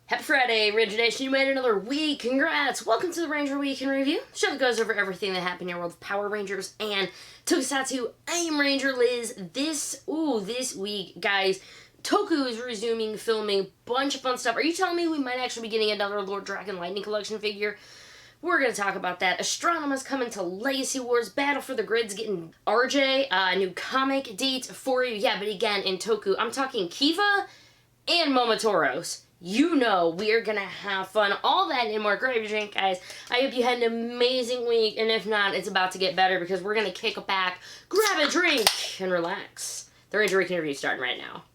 Happy Friday, Ranger Nation. You made another week. Congrats. Welcome to the Ranger Week in Review, the show that goes over everything that happened in your world of Power Rangers and Tokusatsu. I am Ranger Liz. This week, guys, Toku is resuming filming. Bunch of fun stuff. Are you telling me we might actually be getting another Lord Drakkon Lightning Collection figure? We're going to talk about that. Astronoma's coming to Legacy Wars. Battle for the Grid's getting RJ. New comic dates for you. Yeah, but again, in Toku, I'm talking Kiva and Momotaros. You know we are going to have fun. All that and more. Grab your drink, guys. I hope you had an amazing week. And if not, it's about to get better because we're going to kick back, grab a drink, and relax. The Ranger Week in Review starting right now.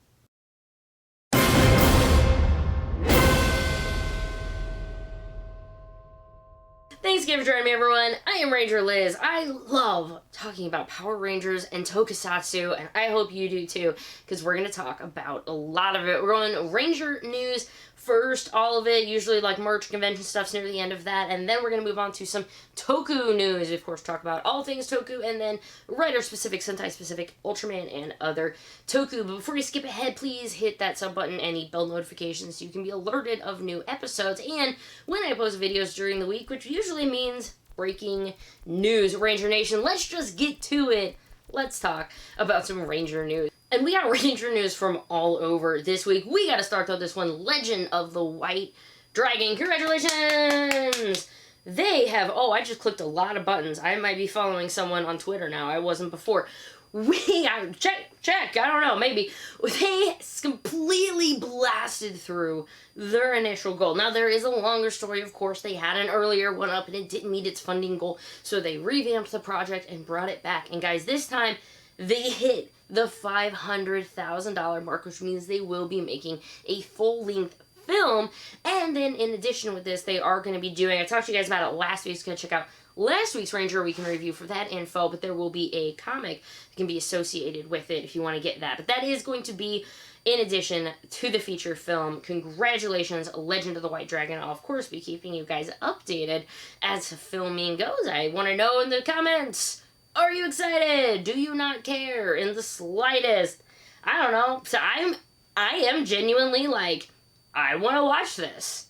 Thanks again for joining me, everyone. I am Ranger Liz. I love talking about Power Rangers and Tokusatsu, and I hope you do too, because we're going to talk about a lot of it. We're going Ranger news first, all of it, usually like merch convention stuff's near the end of that, and then we're going to move on to some Toku news, of course, talk about all things Toku, and then writer-specific, Sentai-specific, Ultraman, and other Toku. But before you skip ahead, please hit that sub button and the bell notifications so you can be alerted of new episodes, and when I post videos during the week, which usually means breaking news. Ranger Nation, let's just get to it. Let's talk about some Ranger news. And we got Ranger news from all over this week. We got to start though this one, Legend of the White Dragon. Congratulations! They have, I just clicked a lot of buttons. I might be following someone on Twitter now. I wasn't before. Check, I don't know, maybe. They completely blasted through their initial goal. Now, there is a longer story, of course. They had an earlier one up, and it didn't meet its funding goal, so they revamped the project and brought it back. And guys, this time, they hit the $500,000 mark, which means they will be making a full-length film. And then, in addition with this, they are going to be doing, I talked to you guys about it last week, so go check out last week's Ranger Week in Review for that info, but there will be a comic that can be associated with it if you want to get that. But that is going to be in addition to the feature film. Congratulations, Legend of the White Dragon. I'll, of course, be keeping you guys updated as filming goes. I want to know in the comments, are you excited? Do you not care in the slightest? I don't know. So I am genuinely like, I want to watch this.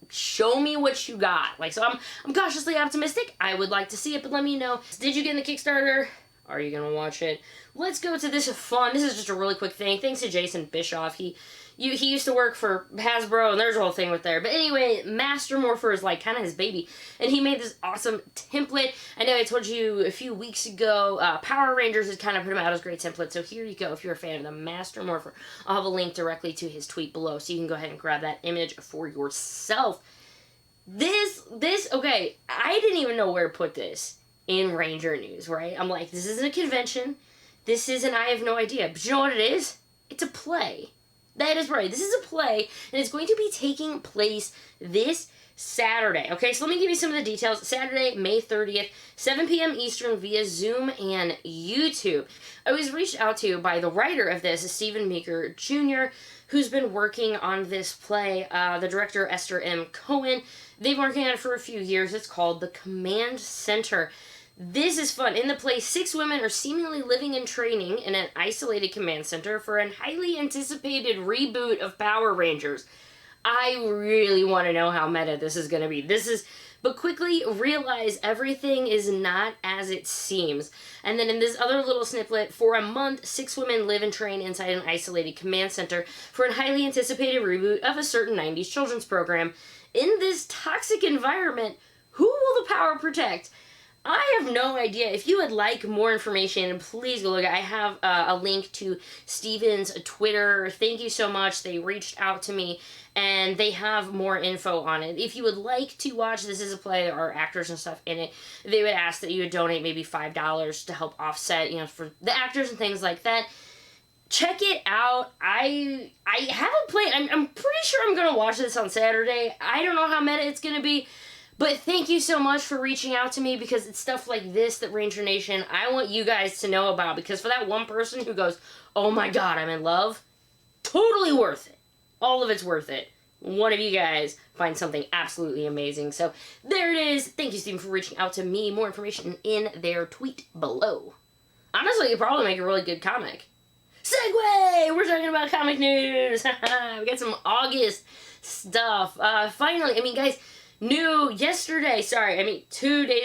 Show me what you got. So I'm cautiously optimistic. I would like to see it, but let me know. Did you get in the Kickstarter? Are you gonna watch it? Let's go to this fun. This is just a really quick thing. Thanks to Jason Bischoff. He used to work for Hasbro, and there's a whole thing with there. But anyway, Master Morpher is like kind of his baby, and he made this awesome template. I know I told you a few weeks ago, Power Rangers has kind of put him out as a great template, so here you go if you're a fan of the Master Morpher. I'll have a link directly to his tweet below, so you can go ahead and grab that image for yourself. Okay, I didn't even know where to put this in Ranger news, right? I'm like, this isn't a convention, I have no idea, but you know what it is? It's a play. That is right. This is a play, and it's going to be taking place this Saturday. Okay, so let me give you some of the details. Saturday, May 30th, 7 p.m. Eastern via Zoom and YouTube. I was reached out to by the writer of this, Stephen Meeker Jr., who's been working on this play, the director, Esther M. Cohen. They've been working on it for a few years. It's called The Command Center. This is fun. In the play, 6 women are seemingly living and training in an isolated command center for a highly anticipated reboot of Power Rangers. I really want to know how meta this is going to be. But quickly realize everything is not as it seems. And then in this other little snippet, for a month, 6 women live and train inside an isolated command center for a highly anticipated reboot of a certain 90s children's program. In this toxic environment, who will the power protect? I have no idea. If you would like more information, please go look. I have a link to Steven's Twitter. Thank you so much. They reached out to me, and they have more info on it. If you would like to watch, this is a play, there are actors and stuff in it. They would ask that you would donate maybe $5 to help offset, for the actors and things like that. Check it out. I haven't played. I'm pretty sure I'm going to watch this on Saturday. I don't know how meta it's going to be. But thank you so much for reaching out to me, because it's stuff like this that Ranger Nation, I want you guys to know about, because for that one person who goes, oh my god, I'm in love, totally worth it. All of it's worth it. One of you guys find something absolutely amazing. So there it is. Thank you, Stephen, for reaching out to me. More information in their tweet below. Honestly, you probably make a really good comic. Segue! We're talking talking about comic news. We got some August stuff. Finally, I mean, guys, 2 days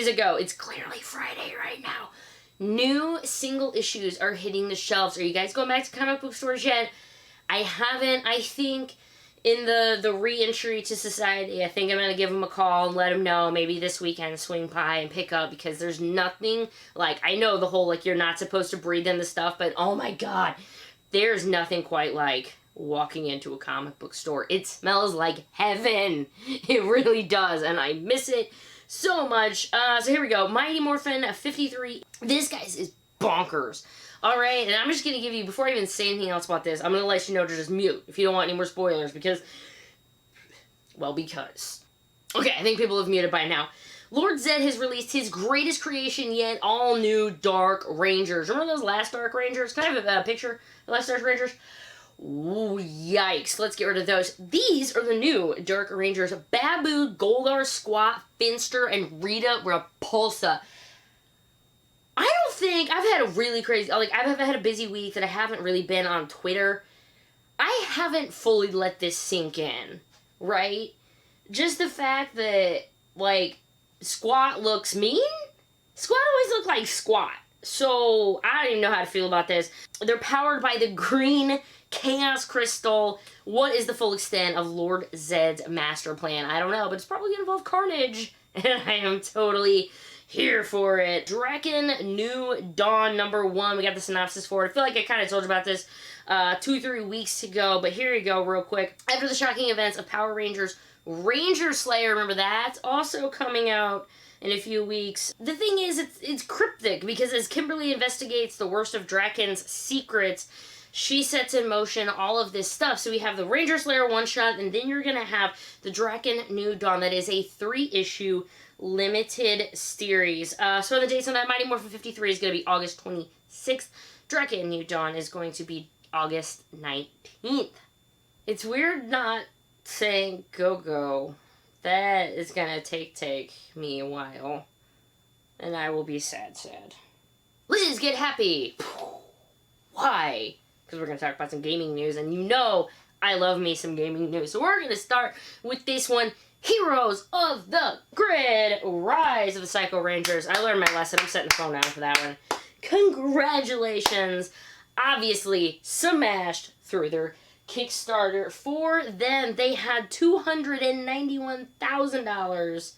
ago. It's clearly Friday right now. New single issues are hitting the shelves. Are you guys going back to comic book stores yet? I haven't. I think in the re-entry to society, I think I'm going to give them a call and let them know maybe this weekend swing by and pick up, because there's nothing like, I know the whole like you're not supposed to breathe in the stuff, but oh my god, there's nothing quite like walking into a comic book store. It smells like heaven. It really does, and I miss it so much. So here we go. Mighty Morphin 53. This, guys, is bonkers. Alright, and I'm just going to give you, before I even say anything else about this, I'm going to let you know to just mute if you don't want any more spoilers, because... Okay, I think people have muted by now. Lord Zed has released his greatest creation yet, all new Dark Rangers. Remember those last Dark Rangers? Can I have a picture of last Dark Rangers? Ooh, yikes. Let's get rid of those. These are the new Dark Rangers. Babu, Goldar, Squat, Finster, and Rita Repulsa. I don't think, I've had a really crazy, like, I've had a busy week that I haven't really been on Twitter. I haven't fully let this sink in, right? Just the fact that, like, Squat looks mean? Squat always looked like Squat. So, I don't even know how to feel about this. They're powered by the green Chaos Crystal. What is the full extent of Lord Zed's master plan? I don't know, but it's probably gonna involve carnage. And I am totally here for it. Drakkon New Dawn #1. We got the synopsis for it. I feel like I kind of told you about this 2-3 weeks ago, but here you go real quick. After the shocking events of Power Rangers Ranger Slayer, remember that's also coming out in a few weeks. The thing is, it's cryptic, because as Kimberly investigates the worst of Drakkon's secrets, she sets in motion all of this stuff. So we have the Ranger Slayer one-shot, and then you're going to have the Drakkon New Dawn. That is a 3-issue limited series. So the dates on that, Mighty Morphin 53 is going to be August 26th. Drakkon New Dawn is going to be August 19th. It's weird not saying go-go. That is going to take me a while. And I will be sad. Let's get happy. Why? Because we're going to talk about some gaming news, and you know I love me some gaming news. So we're going to start with this one. Heroes of the Grid, Rise of the Psycho Rangers. I learned my lesson. I'm setting the phone down for that one. Congratulations. Obviously smashed through their Kickstarter. For them, they had $291,000,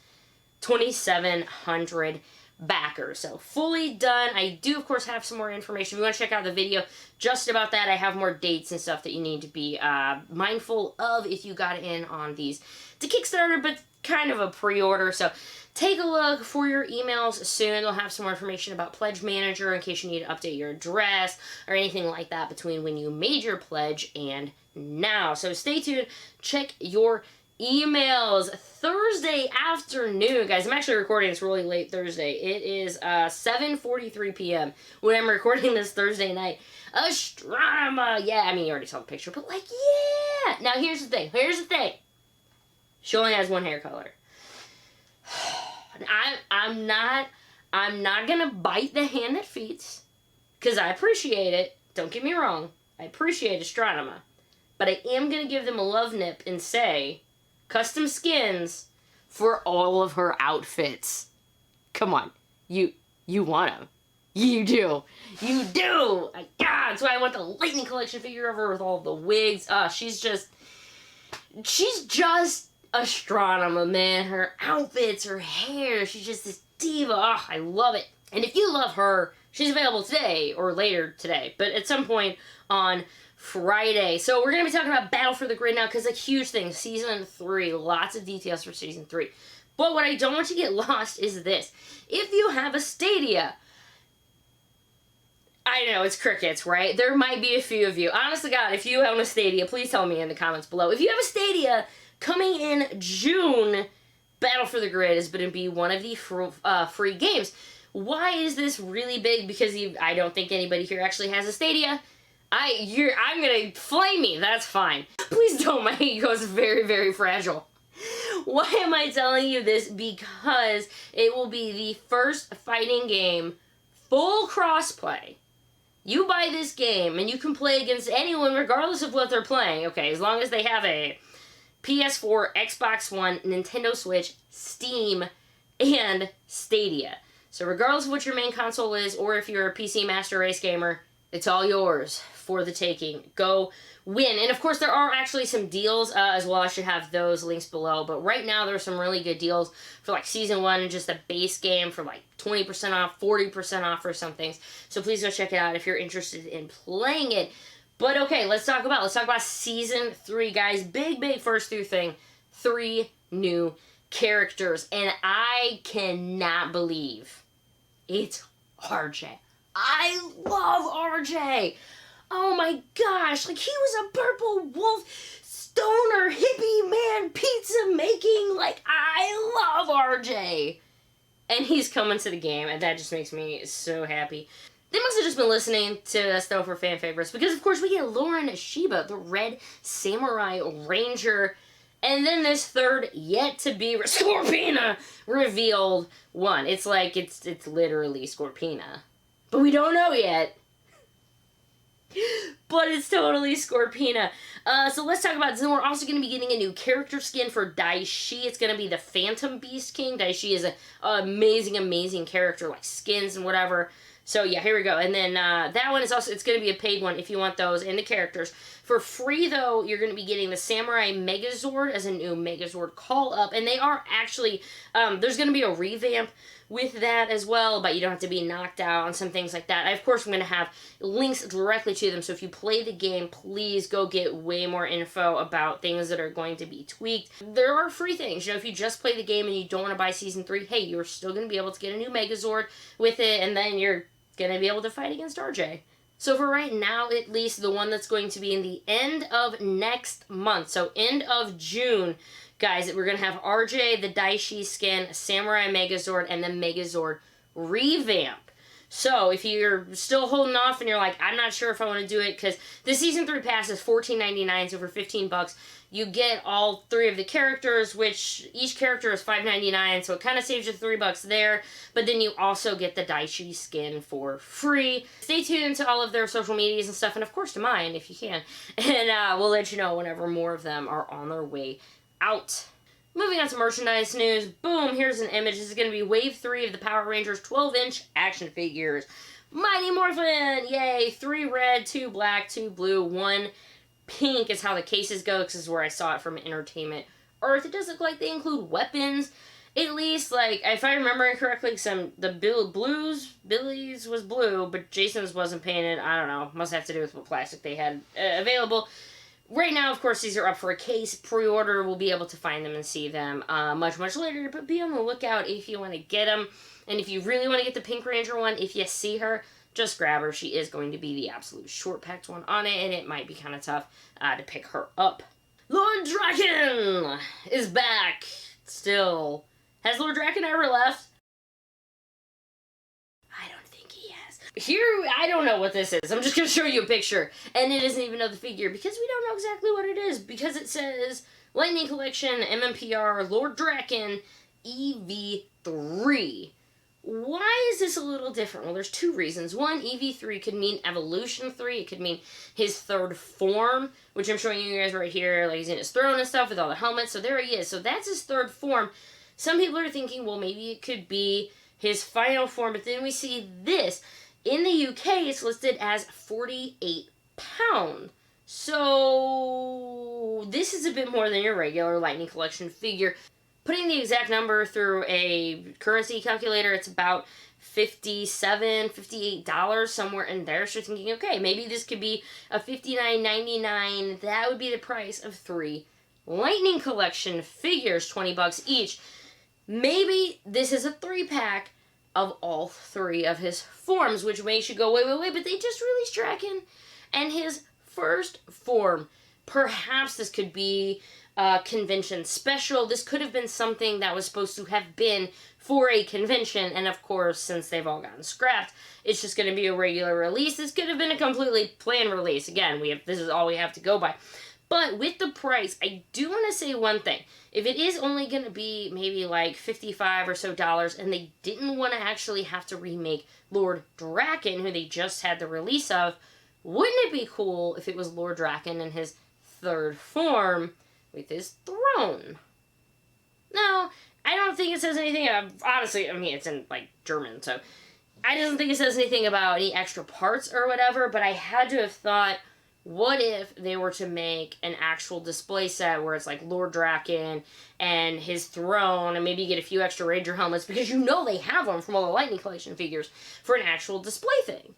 2,700 backers. So fully done. I do, of course, have some more information. If you want to check out the video just about that, I have more dates and stuff that you need to be mindful of if you got in on these. It's a Kickstarter, but kind of a pre-order, so take a look for your emails soon. They'll have some more information about Pledge Manager in case you need to update your address or anything like that between when you made your pledge and now. So stay tuned. Check your emails. Thursday afternoon, guys. I'm actually recording this really late Thursday. It is 7:43 p.m. when I'm recording this Thursday night. Astronoma. Yeah, I mean, you already saw the picture, but like, yeah. Now, here's the thing. She only has one hair color. I'm not gonna bite the hand that feeds, because I appreciate it. Don't get me wrong. I appreciate Astronoma. But I am gonna give them a love nip and say, custom skins for all of her outfits. Come on. You want them. You do. You do. God, that's why I want the Lightning Collection figure of her with all the wigs. She's just Astronoma, man. Her outfits, her hair, she's just this diva. Oh, I love it. And if you love her, she's available today or later today, but at some point on Friday. So we're going to be talking about Battle for the Grid now, because a huge thing, Season 3, lots of details for Season 3. But what I don't want you to get lost is this. If you have a Stadia, I know, it's crickets, right? There might be a few of you. Honest to God, if you own a Stadia, please tell me in the comments below. If you have a Stadia, coming in June, Battle for the Grid is going to be one of the free games. Why is this really big? Because I don't think anybody here actually has a Stadia. I'm going to flame me. That's fine. Please don't. My ego is very, very fragile. Why am I telling you this? Because it will be the first fighting game, full crossplay, You buy this game, and you can play against anyone regardless of what they're playing. Okay, as long as they have a PS4, Xbox One, Nintendo Switch, Steam, and Stadia. So regardless of what your main console is, or if you're a PC Master Race gamer, it's all yours for the taking. Go win. And of course, there are actually some deals as well. I should have those links below. But right now, there are some really good deals for like Season 1 and just a base game for like 20% off, 40% off for some things. So please go check it out if you're interested in playing it. But okay, let's talk about Season 3, guys. Big first through thing. 3 new characters. And I cannot believe it's RJ. I love RJ. Oh my gosh, like he was a purple wolf, stoner, hippie man, pizza making, like I love RJ. And he's coming to the game, and that just makes me so happy. They must have just been listening to us though for fan favorites, because of course we get Lauren Shiba, the Red Samurai Ranger, and then this third yet to be Scorpina revealed one. It's like, it's literally Scorpina. But we don't know yet. But it's totally Scorpina. So let's talk about this. We're also going to be getting a new character skin for Daishi. It's going to be the Phantom Beast King. Daishi is an amazing character, like skins and whatever. So yeah, here we go. And then that one is also, it's going to be a paid one if you want those and the characters. For free though, you're going to be getting the Samurai Megazord as a new Megazord call-up. And they are actually, there's going to be a revamp with that as well, but you don't have to be knocked out on some things like that. Of course, I'm going to have links directly to them, so if you play the game, please go get way more info about things that are going to be tweaked. There are free things. You know, if you just play the game and you don't want to buy Season 3, hey, you're still going to be able to get a new Megazord with it, and then you're going to be able to fight against RJ. So for right now, at least, the one that's going to be in the end of next month, so end of June, guys, we're going to have RJ, the Daishi skin, Samurai Megazord, and the Megazord revamp. So if you're still holding off and you're like, I'm not sure if I want to do it, because the Season 3 pass is $14.99, so for $15, you get all 3 of the characters, which each character is $5.99, so it kind of saves you $3 there, but then you also get the Daishi skin for free. Stay tuned to all of their social medias and stuff, and of course to mine, if you can, and we'll let you know whenever more of them are on their way out. Moving on to merchandise news. Boom, here's an image. This is going to be Wave 3 of the Power Rangers 12-inch action figures. Mighty Morphin! Yay! 3 red, 2 black, 2 blue, 1 pink is how the cases go, because this is where I saw it from Entertainment Earth. It does look like they include weapons. At least, like, if I remember correctly, Billy's was blue, but Jason's wasn't painted. I don't know. Must have to do with what plastic they had available. Right now, of course, these are up for a case. Pre-order, we'll be able to find them and see them much later. But be on the lookout if you want to get them. And if you really want to get the Pink Ranger one, if you see her, just grab her. She is going to be the absolute short-packed one on it, and it might be kind of tough to pick her up. Lord Drakkon is back. Still. Has Lord Drakkon ever left? Here, I don't know what this is. I'm just going to show you a picture. And it isn't even of the figure, because we don't know exactly what it is. Because it says, Lightning Collection, MMPR, Lord Drakkon, EV3. Why is this a little different? Well, there's 2 reasons. One, EV3 could mean Evolution 3. It could mean his 3rd form, which I'm showing you guys right here. Like, he's in his throne and stuff with all the helmets. So there he is. So that's his 3rd form. Some people are thinking, well, maybe it could be his final form. But then we see this. In the UK, it's listed as 48 pounds. So this is a bit more than your regular Lightning Collection figure. Putting the exact number through a currency calculator, it's about $57, $58, somewhere in there. So you're thinking, okay, maybe this could be a $59.99. That would be the price of 3 Lightning Collection figures, $20 each. Maybe this is a 3-pack of all 3 of his forms, which makes you go, wait, but they just released Drakkon and his 1st form. Perhaps this could be a convention special. This could have been something that was supposed to have been for a convention, and of course, since they've all gotten scrapped, it's just going to be a regular release. This could have been a completely planned release. Again, this is all we have to go by. But with the price, I do want to say one thing. If it is only going to be maybe like $55 or so, and they didn't want to actually have to remake Lord Drakkon, who they just had the release of, wouldn't it be cool if it was Lord Drakkon in his third form with his throne? No, I don't think it says anything. Honestly, I mean, it's in, like, German, so I don't think it says anything about any extra parts or whatever, but I had to have thought, what if they were to make an actual display set where it's like Lord Drakkon and his throne, and maybe get a few extra Ranger helmets, because you know they have them from all the Lightning Collection figures for an actual display thing.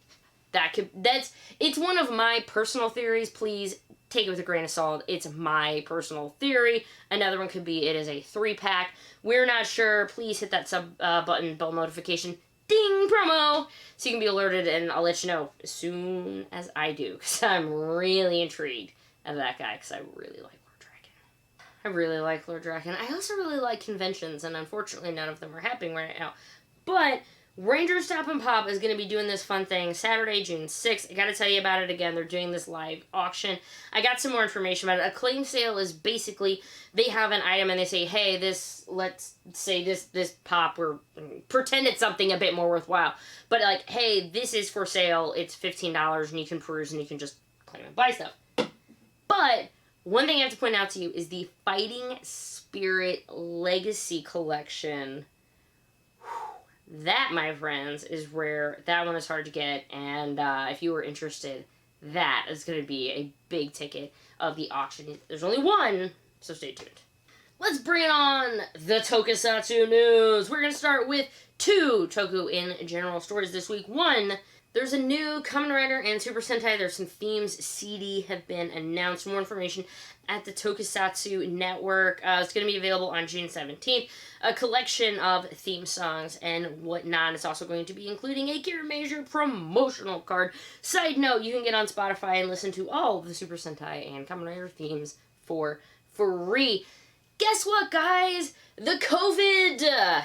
It's one of my personal theories. Please take it with a grain of salt. It's my personal theory. Another one could be it is a 3-pack. We're not sure. Please hit that sub button, bell notification. Ding! Promo! So you can be alerted, and I'll let you know as soon as I do, because I'm really intrigued of that guy, because I really like Lord Drakkon. I really like Lord Drakkon. I also really like conventions, and unfortunately none of them are happening right now. But Ranger Stop and Pop is going to be doing this fun thing Saturday, June 6th. I got to tell you about it again. They're doing this live auction. I got some more information about it. A claim sale is basically they have an item and they say, hey, let's say this pop, or pretend it's something a bit more worthwhile. But like, hey, this is for sale. It's $15 and you can peruse and you can just claim and buy stuff. But one thing I have to point out to you is the Fighting Spirit Legacy Collection. That, my friends, is rare. That one is hard to get, and if you were interested, that is going to be a big ticket of the auction. There's only one, so stay tuned. Let's bring it on the Tokusatsu news. We're going to start with 2 Toku in general stories this week. 1, there's a new Kamen Rider and Super Sentai. There's some themes CD have been announced. More information at the Tokusatsu Network. It's going to be available on June 17th. A collection of theme songs and whatnot. It's also going to be including a Kira Major promotional card. Side note, you can get on Spotify and listen to all of the Super Sentai and Kamen Rider themes for free. Guess what, guys? The COVID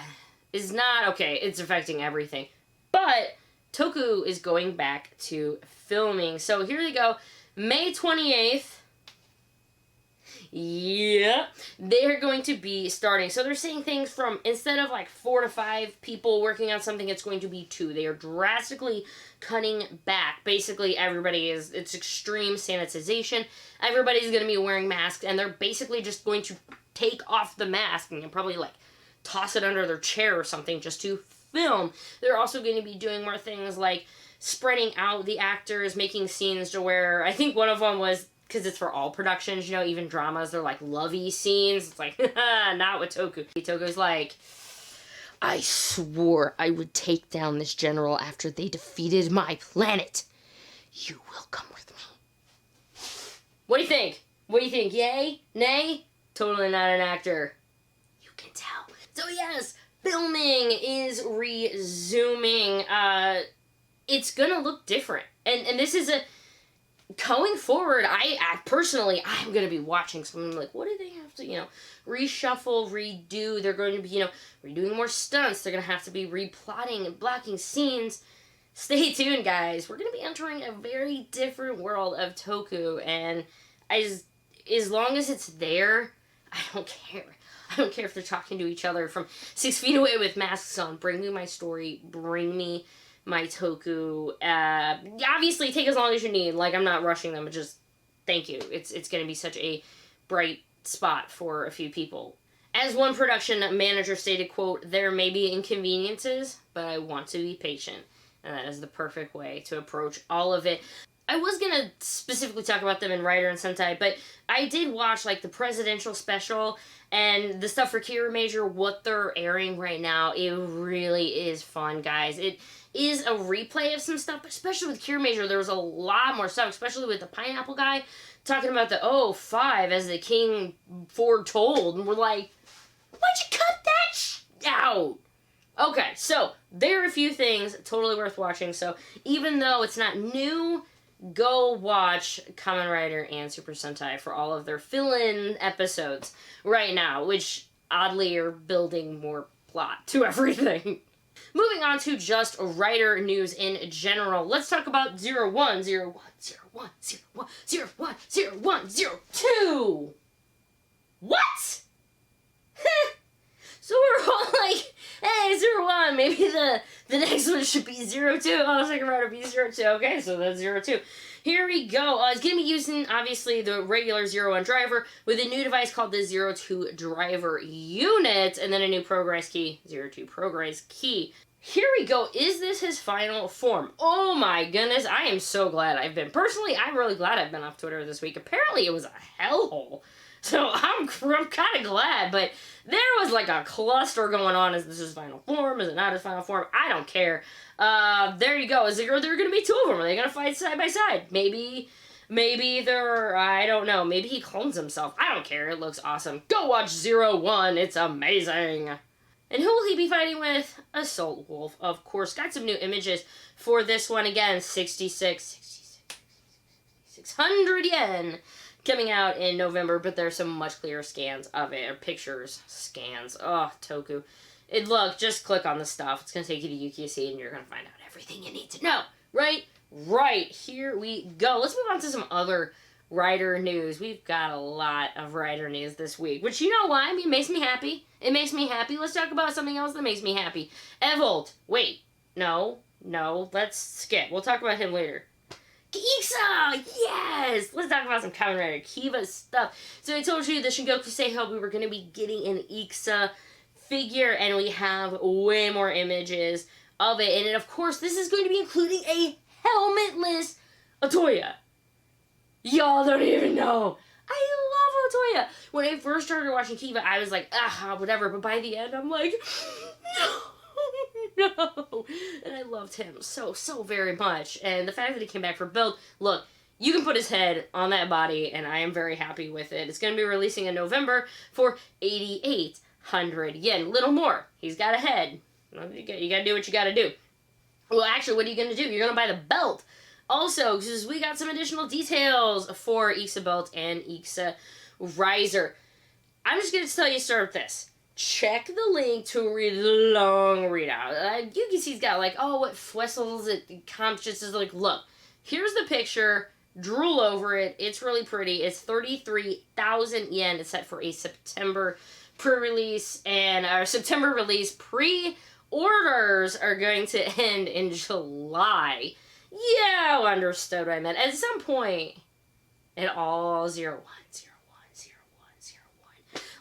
is not okay. It's affecting everything. But Toku is going back to filming. So here we go. May 28th. Yeah, they're going to be starting. So they're saying things from, instead of like 4 to 5 people working on something, it's going to be 2. They are drastically cutting back. Basically, it's extreme sanitization. Everybody's going to be wearing masks, and they're basically just going to take off the mask and probably like toss it under their chair or something just to film. They're also going to be doing more things like spreading out the actors, making scenes to where, I think one of them was, because it's for all productions, you know, even dramas, they're like lovey scenes. It's like, not with Toku. Toku's like, I swore I would take down this general after they defeated my planet. You will come with me. What do you think? What do you think? Yay? Nay? Totally not an actor. You can tell. So yes, filming is resuming. It's gonna look different. And this is going forward, I personally, I'm going to be watching something like, what do they have to, reshuffle, redo? They're going to be, redoing more stunts. They're going to have to be replotting and blocking scenes. Stay tuned, guys. We're going to be entering a very different world of Toku, and as long as it's there, I don't care. I don't care if they're talking to each other from 6 feet away with masks on. Bring me my story. Bring me my Toku. Obviously, take as long as you need. Like, I'm not rushing them, but just thank you. It's going to be such a bright spot for a few people. As one production manager stated, quote, there may be inconveniences, but I want to be patient. And that is the perfect way to approach all of it. I was going to specifically talk about them in Rider and Sentai, but I did watch, like, the presidential special and the stuff for Kira Major, what they're airing right now. It really is fun, guys. It is a replay of some stuff, but especially with Kira Major, there was a lot more stuff, especially with the pineapple guy talking about the 05 as the king foretold, and we're like, why'd you cut that out? Okay, so there are a few things totally worth watching, so even though it's not new, go watch Kamen Rider and Super Sentai for all of their fill-in episodes right now, which oddly are building more plot to everything. Moving on to just Rider news in general, let's talk about 01, 01, 01, 01, 01, 01, 02. 02! What? So we're all like, hey, 01, maybe the next one should be 02. Oh, second round would be 02. Okay, so that's 02. Here we go. It's going to be using, obviously, the regular 01 driver with a new device called the 02 driver unit, and then a new progress key, 02 progress key. Here we go. Is this his final form? Oh my goodness, I am so glad I'm really glad I've been off Twitter this week. Apparently it was a hellhole. So I'm kind of glad, but there was like a cluster going on. Is this his final form? Is it not his final form? I don't care. There you go. Is there going to be two of them? Are they going to fight side by side? Maybe they're, I don't know. Maybe he clones himself. I don't care. It looks awesome. Go watch 01. It's amazing. And who will he be fighting with? Assault Wolf, of course. Got some new images for this one again. 600 yen. Coming out in November, but there's some much clearer scans of it, or pictures, scans. Oh, Toku. Look, just click on the stuff. It's going to take you to UKC, and you're going to find out everything you need to know. Right? Right. Here we go. Let's move on to some other writer news. We've got a lot of writer news this week, which, you know why? I mean, it makes me happy. It makes me happy. Let's talk about something else that makes me happy. Evol. Wait. No. Let's skip. We'll talk about him later. Geeksa! Yes! Let's talk about some Kamen Rider Kiva stuff. So I told you the Shingoku Seiho we were going to be getting an Iksa figure, and we have way more images of it. And of course, this is going to be including a helmetless Otoya. Y'all don't even know. I love Otoya. When I first started watching Kiva, I was like, whatever. But by the end, I'm like, no. And I loved him so very much. And the fact that he came back for build, look, you can put his head on that body, and I am very happy with it. It's going to be releasing in November for 8,800 yen. Little more. He's got a head. You got to do what you got to do. Well, actually, what are you going to do? You're going to buy the belt. Also, because we got some additional details for Iksa belt and Iksa riser. I'm just going to tell you, start with this. Check the link to read the long readout. You can see he's got like, what Fwessels it conscious is like. Look, here's the picture. Drool over it. It's really pretty. It's 33,000 yen. It's set for a September pre-release, and our September release pre-orders are going to end in July. Yeah, understood what I meant. At some point, it all 01.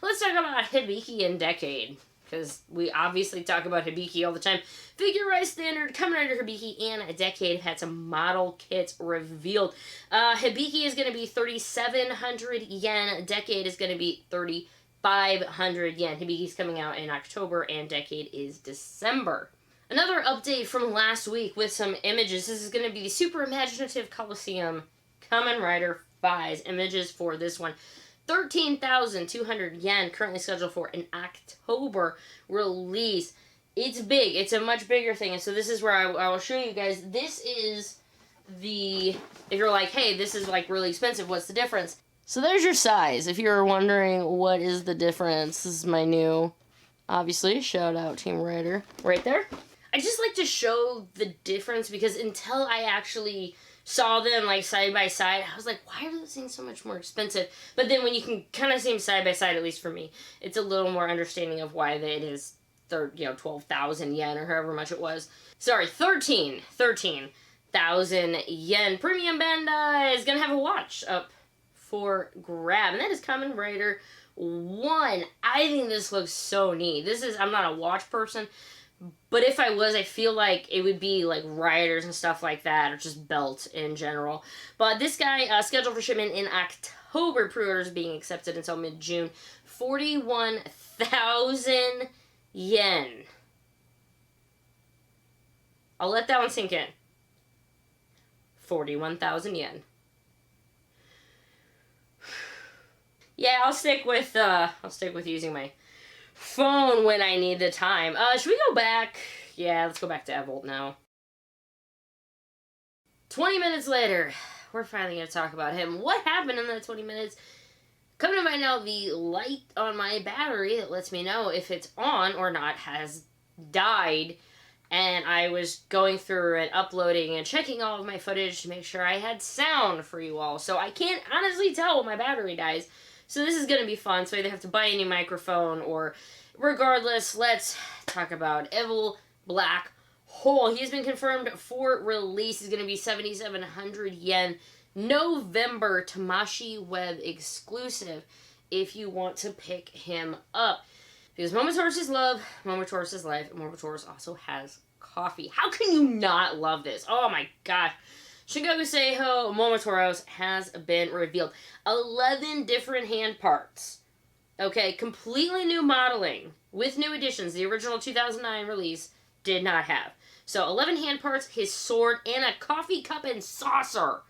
Let's talk about Hibiki and Decade, because we obviously talk about Hibiki all the time. Figuarts Standard, Kamen Rider Hibiki, and Decade have had some model kits revealed. Hibiki is going to be 3,700 yen. Decade is going to be 3,500 yen. Hibiki's coming out in October, and Decade is December. Another update from last week with some images. This is going to be the Super Imaginative Coliseum Kamen Rider 5's images for this one. 13,200 yen, currently scheduled for an October release. It's big. It's a much bigger thing. And so this is where I will show you guys. This is if you're like, hey, this is like really expensive, what's the difference? So there's your size. If you're wondering what is the difference, this is my new, obviously, shout out Team Rider right there. I just like to show the difference because until I actually saw them like side by side, I was like, why are those things so much more expensive? But then when you can kind of see them side by side, at least for me, it's a little more understanding of why it is 12,000 yen or however much it was. Sorry, 13,000 yen. Premium Bandai is gonna have a watch up for grab, and that is Kamen Rider 1. I think this looks so neat. I'm not a watch person, but if I was, I feel like it would be like riders and stuff like that, or just belts in general. But this guy, scheduled for shipment in October, pre-orders being accepted until mid-June. 41,000 yen. I'll let that one sink in. 41,000 yen. Yeah, I'll stick with using my phone when I need the time. Should we go back? Yeah, let's go back to Evol now. 20 minutes later, we're finally going to talk about him. What happened in that 20 minutes? Come to find out, the light on my battery that lets me know if it's on or not has died. and I was going through and uploading and checking all of my footage to make sure I had sound for you all. So I can't honestly tell when my battery dies. So this is going to be fun. So I either have to buy a new microphone or regardless, let's talk about Evol Black Hole. He's been confirmed for release. He's going to be 7,700 yen. November Tamashii Web exclusive if you want to pick him up. Because Momotaros is love, Momotaros is life, and Momotaros also has coffee. How can you not love this? Oh my gosh. Shingoku Seiho Momotaros has been revealed. 11 different hand parts. Okay, completely new modeling with new additions. The original 2009 release did not have. So 11 hand parts, his sword, and a coffee cup and saucer.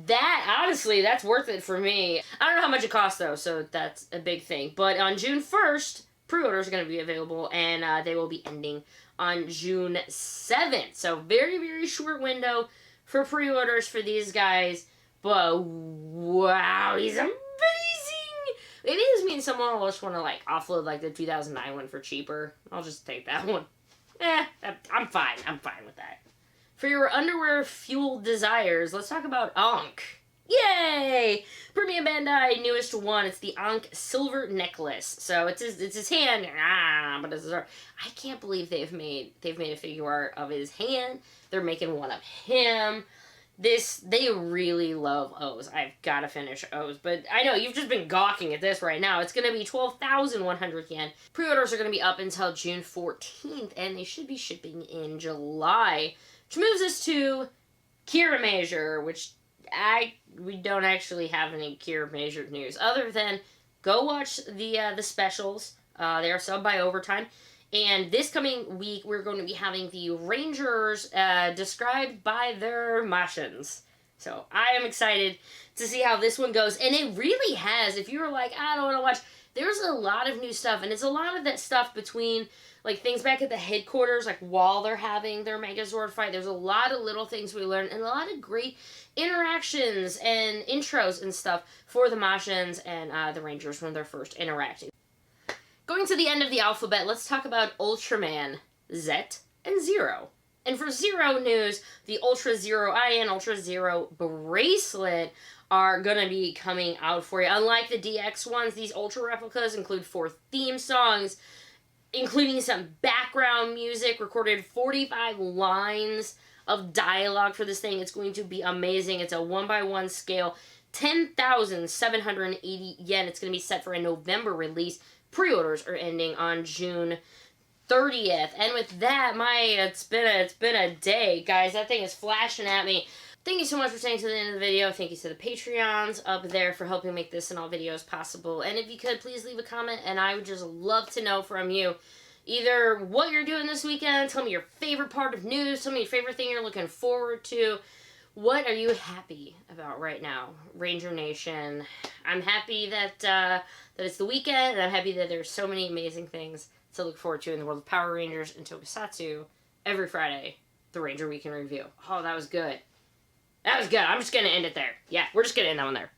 That, honestly, that's worth it for me. I don't know how much it costs, though, so that's a big thing. But on June 1st, pre-orders are going to be available, and they will be ending on June 7th. So very, very short window for pre-orders for these guys. But, wow, he's amazing! Maybe this means someone will just want to, like, offload, like, the 2009 one for cheaper. I'll just take that one. I'm fine. I'm fine with that. For your underwear-fueled desires, let's talk about Ankh. Yay! Premium Bandai, newest one. It's the Ankh silver necklace. So it's his hand. But it's his arm. I can't believe they've made a figure art of his hand. They're making one of him. They really love O's. I've got to finish O's. But I know, you've just been gawking at this right now. It's going to be 12,100 yen. Pre-orders are going to be up until June 14th, and they should be shipping in July. Which moves us to Kira Major, which we don't actually have any Kira Major news other than go watch the specials. They are subbed by Overtime. And this coming week, we're going to be having the Rangers described by their Machins. So I am excited to see how this one goes. And it really has, if you were like, I don't want to watch, there's a lot of new stuff. And it's a lot of that stuff between, like, things back at the headquarters, like, while they're having their Megazord fight. There's a lot of little things we learn and a lot of great interactions and intros and stuff for the Machins and the Rangers when they're first interacting. Going to the end of the alphabet, let's talk about Ultraman, Z, and Zero. And for Zero news, the Ultra-Zero Eye and Ultra-Zero bracelet are going to be coming out for you. Unlike the DX ones, these Ultra replicas include 4 theme songs, including some background music, recorded 45 lines of dialogue for this thing. It's going to be amazing. It's a 1x1 scale, 10,780 yen. It's going to be set for a November release. Pre-orders are ending on June 30th. And with that, it's been a day, guys. That thing is flashing at me. Thank you so much for staying to the end of the video. Thank you to the Patreons up there for helping make this and all videos possible. And if you could, please leave a comment, and I would just love to know from you either what you're doing this weekend, tell me your favorite part of news, tell me your favorite thing you're looking forward to. What are you happy about right now, Ranger Nation? I'm happy that it's the weekend, and I'm happy that there's so many amazing things to look forward to in the world of Power Rangers and Tokusatsu every Friday, the Ranger Weekend Review. Oh, that was good. That was good. I'm just going to end it there. Yeah, we're just going to end that one there.